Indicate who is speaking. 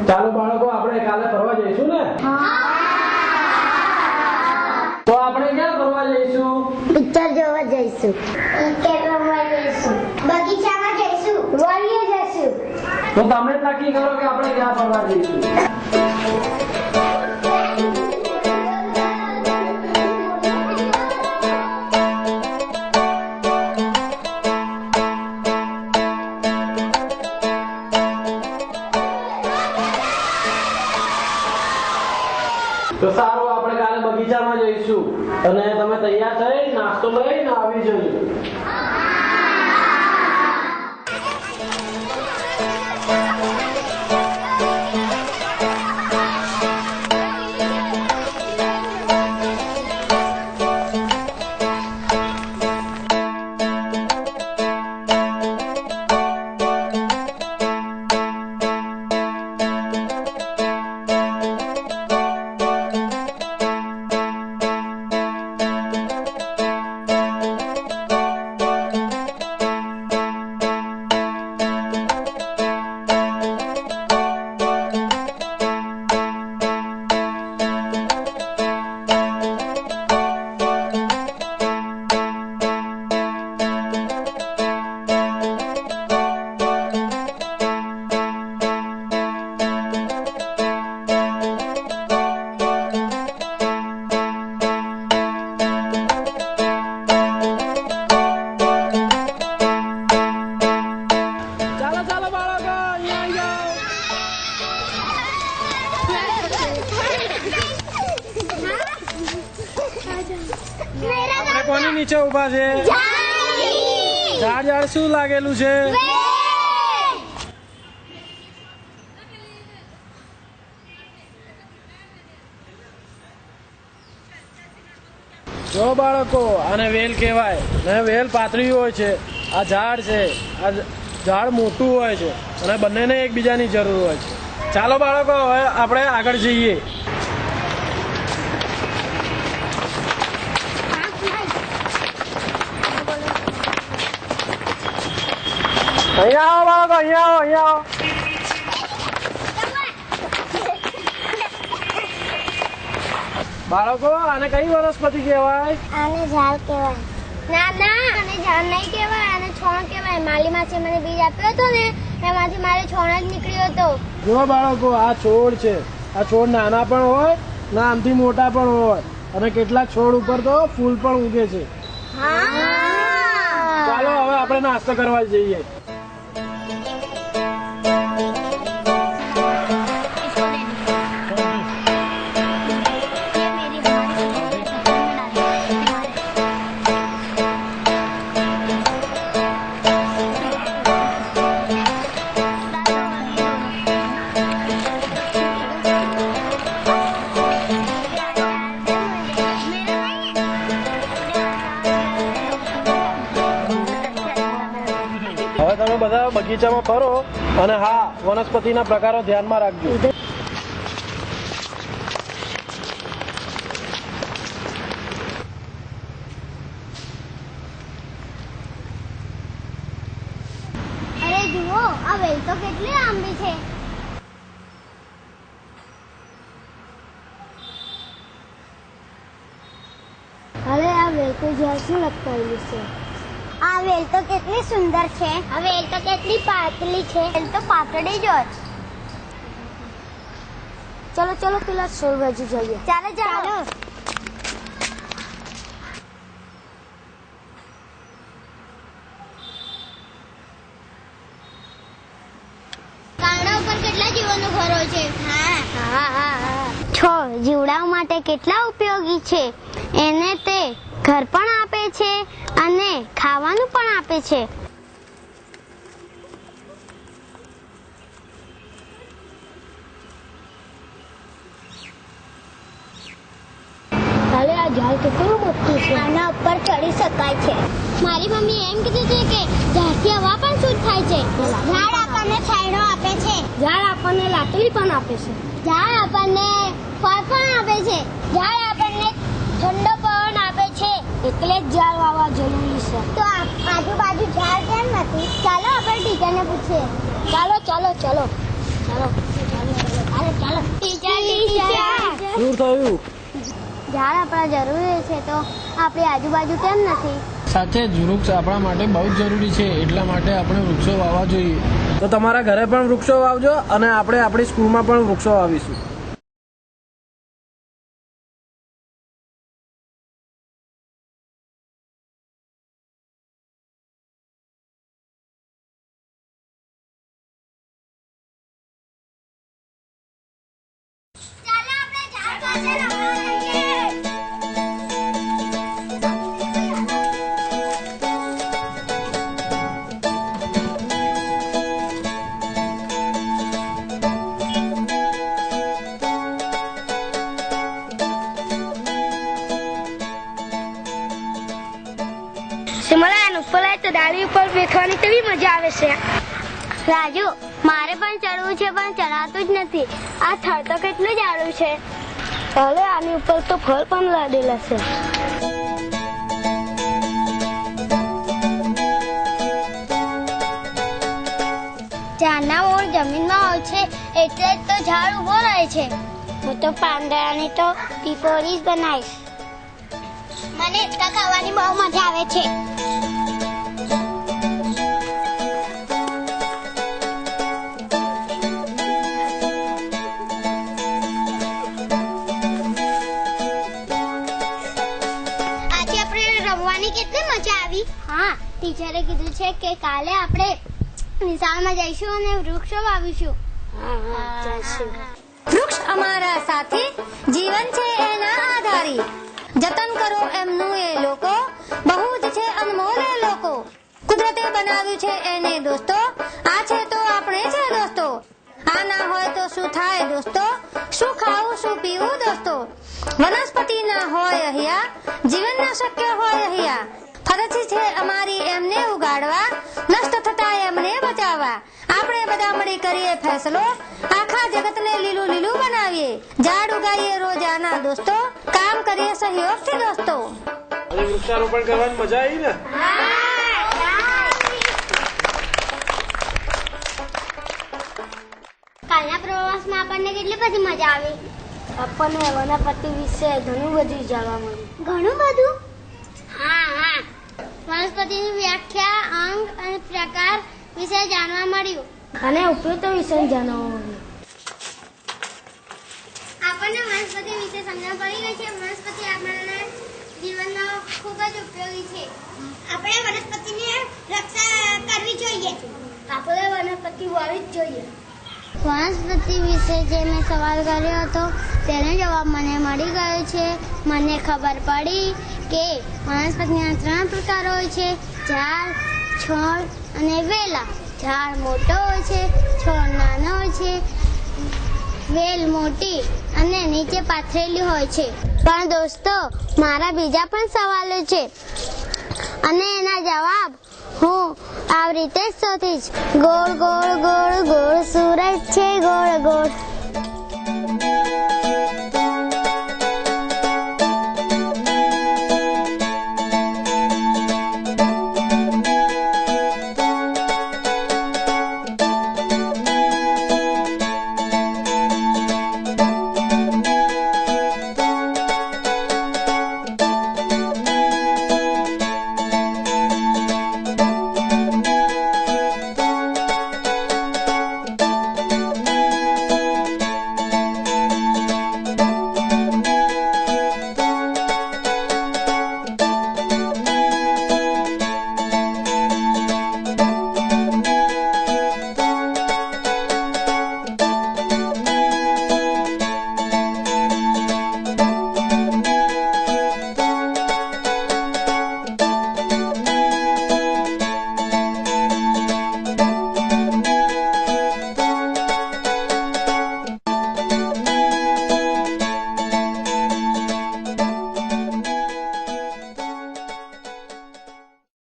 Speaker 1: ચાલો બાળકો, આપણે કાલે ફરવા જઈશું ને? તો આપણે ક્યાં ફરવા જઈશું?
Speaker 2: પિક્ચર જોવા જઈશું, ક્રિકેટ રમવા જઈશું, બગીચામાં જઈશું, વાડીએ જઈશું.
Speaker 1: તો તમે જ નક્કી કરો કે આપણે ક્યાં ફરવા જઈશું. તો સારું, આપણે કાલે બગીચામાં જઈશું અને તમે તૈયાર થઈ નાસ્તો લઈને આવી જજો. કોની નીચે ઉભા છે? ઝાડ ઝાડ શું લાગેલું છે? જો બાળકો, આને વેલ કહેવાય ને વેલ પાતળી હોય છે. આ ઝાડ છે, આ ઝાડ મોટું હોય છે અને બંનેને એકબીજાની જરૂર હોય છે. ચાલો બાળકો, હવે આપણે આગળ જઈએ. અહીંયા આવો બાળકો, અહીંયા આવો, અહીંયા આવો. બાળકો, આને કઈ વનસ્પતિ કહેવાય?
Speaker 2: આને ઝાડ કહેવાય. ના ના, આને ઝાડ નહીં કહેવાય, આને છોડ કહેવાય. માલી માસી મને બીજ આપ્યો હતો ને, એમાંથી મારે છોડ જ નીકળ્યો હતો.
Speaker 1: જો બાળકો, આ છોડ છે. આ છોડ નાના પણ હોય ને આમથી મોટા પણ હોય અને કેટલાક છોડ ઉપર તો ફૂલ પણ ઉગે છે. ચાલો હવે આપણે નાસ્તો કરવા જઈએ. હવે તમે બધા બગીચામાં ફરો અને હા, વનસ્પતિના પ્રકારો ધ્યાનમાં રાખજો.
Speaker 2: અરે જુઓ, આ વેલ તો કેટલી લાંબી છે. અરે આ વેલ તો જ્યાં શું લટકાયેલું છે. આ વેલ તો કેટલી સુંદર છે. આ વેલ તો કેટલી પાતળી છે. વેલ તો પાતળી જ હોય. ચલો ચલો, પેલા છોડ બાજુ જઈએ. ચાલો ચાલો. કાંગડા ઉપર કેટલા જીવોનો ઘર હોય છે. છોડ જીવડાઓ માટે કેટલા ઉપયોગી છે. એને તે ઘર પણ આપે છે અને ખાવાનું પણ આપે છે. અરે આ ઝાડ કેટલું મોટું છે. આના ઉપર ચડી શકાય છે. મારી મમ્મી એમ કીધું છે કે ઝાડથી હવા પણ શુદ્ધ થાય છે. ઝાડ આપણને છાંયડો આપે છે. ઝાડ આપણને લાકડી પણ આપે છે. ઝાડ આપણને ફળ પણ આપે છે. ઝાડ આપણને ઠંડો પવન આપે છે. એટલે જ ઝાડ વાવવા જરૂરી છે. તો આજુબાજુ ઝાડ કેમ નથી? ચાલો આપણે ટીચરને પૂછીએ. ચાલો ચાલો ચાલો ચાલો ચાલો. ચાલો ટીચર
Speaker 1: શું થયું?
Speaker 2: ઝાડ આપણા જરૂરી છે તો આપણી આજુબાજુ કેમ નથી?
Speaker 1: સાચે જ વૃક્ષ આપણા માટે બહુ જ જરૂરી છે, એટલા માટે આપણે વૃક્ષો વાવવા જોઈએ. તો તમારા ઘરે પણ વૃક્ષો વાવજો અને આપણે આપણી સ્કૂલમાં પણ વૃક્ષો વાવીશું.
Speaker 2: ચાલો આપણે ઝાડ પાસે રમવા જઈએ.
Speaker 3: સિમલાન ઉપર લાય તો ડાળી ઉપર બેઠવાની કેવી મજા આવે છે.
Speaker 2: રાજુ, મારે પણ ચડવું છે પણ ચડાતું જ નથી. આ થડ તો કેટલું જાડું છે.
Speaker 3: હવે આની ઉપર તો ફળ પણ લાદેલા છે.
Speaker 2: ઝાડના મૂળ જમીનમાં હોય છે એટલે જ તો ઝાડ ઉભો રહે છે.
Speaker 3: હું તો પાંદડાની તો ટીપોરી જ બનાવીશ.
Speaker 2: મને હિંચકા ખાવાની બહુ મજા આવે છે. આજે આપણે રમવાની કેટલી મજા આવી. હા, ટીચરે કીધું છે કે કાલે આપણે નિશાળમાં જઈશું અને વૃક્ષો વાવીશું.
Speaker 4: વૃક્ષ અમારા સાથી, જીવન છે એના આધારી. જતન કરો એમનું એ લોકો, બહુ જ છે અનમોલ એ લોકો. કુદરતે બનાવ્યું છે એને દોસ્તો, આ છે તો આપણે છે દોસ્તો. આ ના હોય તો શું થાય દોસ્તો, શું ખાવું શું પીવું દોસ્તો. વનસ્પતિ ના હોય અહીંયા, જીવન ના શક્ય હોય અહીંયા. ફરજ છે અમારી એમને ઉગાડવા, નષ્ટ થતા એમને બચાવવા. આપણે બધા મળી કરીએ ફેસલો, આખા જગતને લીલું લીલું બનાવીએ. ઝાડ ઉગાડીએ રોજાના દોસ્તો, કામ કરીએ સહયોગથી દોસ્તો.
Speaker 1: આજે વૃક્ષારોપણ કરવાની મજા આવી ને?
Speaker 2: કાલના પ્રવાસમાં આપણને કેટલી બધી મજા આવી.
Speaker 3: આપણને વનસ્પતિ વિશે ઘણું બધું જાણવા મળ્યું.
Speaker 2: ઘણું બધું. હા, વનસ્પતિની વ્યાખ્યા, અંગ અને પ્રકાર વિશે જાણવા મળ્યું.
Speaker 3: અને ઉપયોગ વિશે જાણવા મળ્યું.
Speaker 2: આપણને વનસ્પતિ વિશે સમજણ પડી ગઈ છે. વનસ્પતિ આપણને જીવનમાં ખૂબ જ ઉપયોગી છે. આપણે વનસ્પતિની રક્ષા કરવી જોઈએ.
Speaker 3: આપણે વનસ્પતિ વાવી જ જોઈએ.
Speaker 2: વનસ્પતિ વિશે જે મેં સવાલ કર્યો હતો તેનો જવાબ મને મળી ગયો છે. મને ખબર પડી કે વનસ્પતિના 3 પ્રકાર હોય છે: ઝાડ, છોડ અને વેલા. ઝાડ મોટો હોય છે, છોડ નાનો હોય છે, વેલ મોટી અને નીચે પાથરેલી હોય છે. પણ દોસ્તો, મારા બીજા પણ સવાલો છે અને એના જવાબ હું આવી રીતે જ શોધીશ. ગોળ ગોળ ગોળ ગોળ